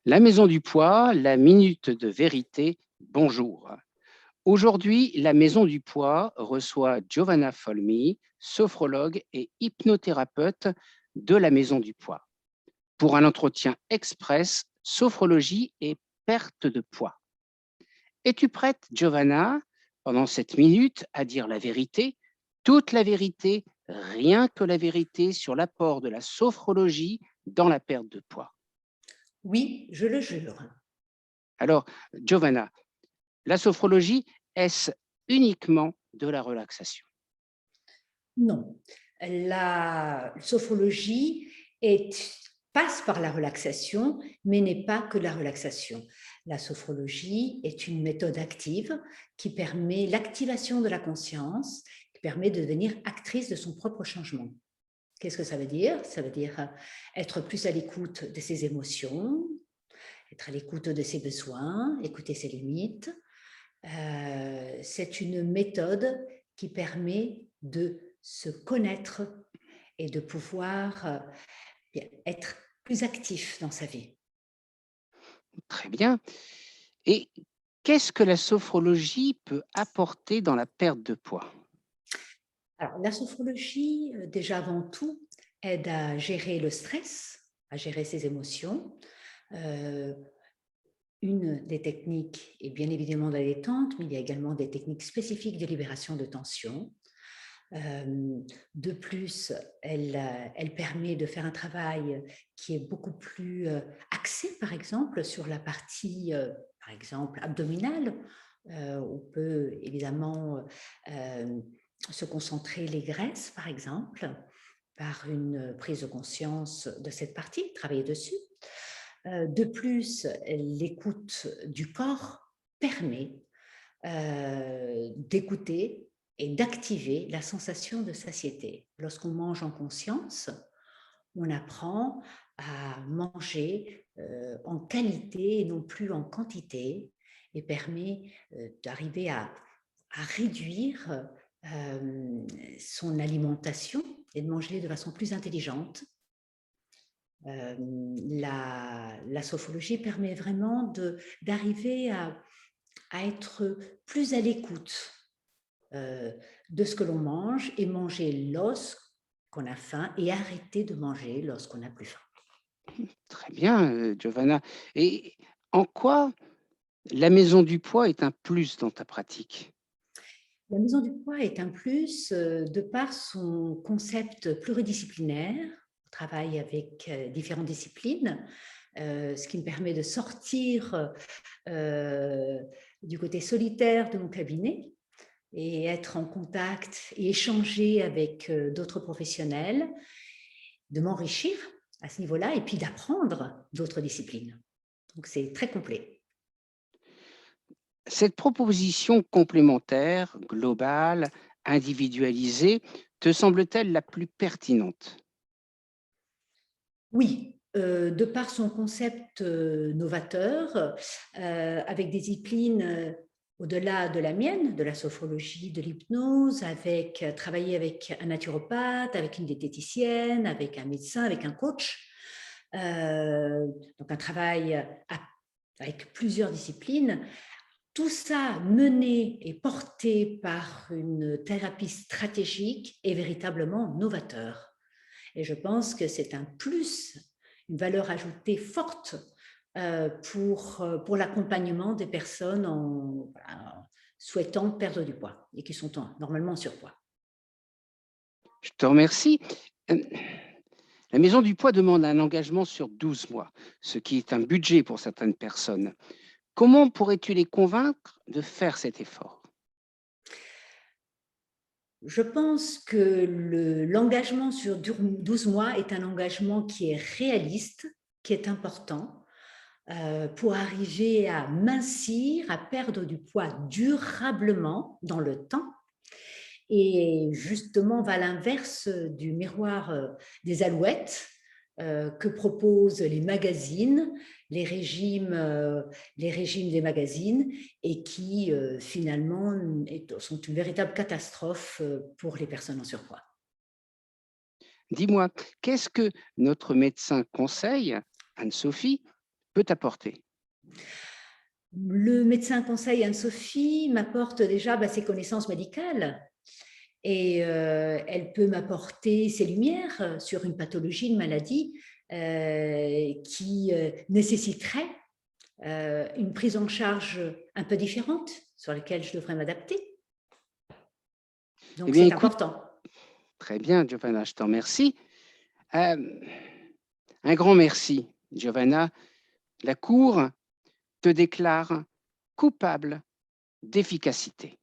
La Maison du Poids, la minute de vérité, bonjour. Aujourd'hui, la Maison du Poids reçoit Giovanna Folmi, sophrologue et hypnothérapeute de la Maison du Poids, pour un entretien express sophrologie et perte de poids. Es-tu prête, Giovanna, pendant cette minute, à dire la vérité, toute la vérité, rien que la vérité sur l'apport de la sophrologie dans la perte de poids? Oui, je le jure. Alors, Giovanna, la sophrologie, est-ce uniquement de la relaxation? Non, la sophrologie passe par la relaxation, mais n'est pas que la relaxation. La sophrologie est une méthode active qui permet l'activation de la conscience, qui permet de devenir actrice de son propre changement. Qu'est-ce que ça veut dire? Ça veut dire être plus à l'écoute de ses émotions, être à l'écoute de ses besoins, écouter ses limites. C'est une méthode qui permet de se connaître et de pouvoir être plus actif dans sa vie. Très bien. Et qu'est-ce que la sophrologie peut apporter dans la perte de poids? Alors, la sophrologie, déjà avant tout, aide à gérer le stress, à gérer ses émotions. Euh, une des techniques est bien évidemment la détente, mais il y a également des techniques spécifiques de libération de tension. De plus, elle permet de faire un travail qui est beaucoup plus axé, par exemple, sur la partie, par exemple, abdominale. On peut évidemment se concentrer les graisses, par exemple, par une prise de conscience de cette partie, travailler dessus. De plus, l'écoute du corps permet d'écouter et d'activer la sensation de satiété. Lorsqu'on mange en conscience, on apprend à manger en qualité et non plus en quantité et permet d'arriver à réduire son alimentation et de manger de façon plus intelligente. La sophrologie permet vraiment d'arriver à être plus à l'écoute de ce que l'on mange et manger lorsqu'on a faim et arrêter de manger lorsqu'on n'a plus faim. Très bien, Giovanna. Et en quoi la Maison du Poids est un plus dans ta pratique? La maison du poids est un plus de par son concept pluridisciplinaire. On travaille avec différentes disciplines, ce qui me permet de sortir euh, du côté solitaire de mon cabinet et être en contact et échanger avec d'autres professionnels, de m'enrichir à ce niveau-là et puis d'apprendre d'autres disciplines. Donc c'est très complet. Cette proposition complémentaire, globale, individualisée, te semble-t-elle la plus pertinente? Oui, de par son concept novateur, avec des disciplines au-delà de la mienne, de la sophrologie, de l'hypnose, avec travailler avec un naturopathe, avec une diététicienne, avec un médecin, avec un coach. Donc un travail avec plusieurs disciplines. Tout ça mené et porté par une thérapie stratégique est véritablement novateur. Et je pense que c'est un plus, une valeur ajoutée forte pour l'accompagnement des personnes en souhaitant perdre du poids et qui sont normalement en surpoids. Je te remercie. Hem, la Maison du Poids demande un engagement sur 12 mois, ce qui est un budget pour certaines personnes. Comment pourrais-tu les convaincre de faire cet effort? Je pense que l'engagement sur 12 mois est un engagement qui est réaliste, qui est important pour arriver à mincir, à perdre du poids durablement dans le temps et justement va à l'inverse du miroir des alouettes que proposent les magazines, les régimes des magazines et qui finalement sont une véritable catastrophe pour les personnes en surpoids. Dis-moi, qu'est-ce que notre médecin conseille, Anne-Sophie, peut t'apporter? Le médecin conseil Anne-Sophie m'apporte déjà ses connaissances médicales et elle peut m'apporter ses lumières sur une pathologie, une maladie qui nécessiterait une prise en charge un peu différente sur laquelle je devrais m'adapter. Eh Donc, bien, c'est écoute, important. très bien, Giovanna, je te remercie. Un grand merci, Giovanna. La Cour te déclare coupable d'efficacité.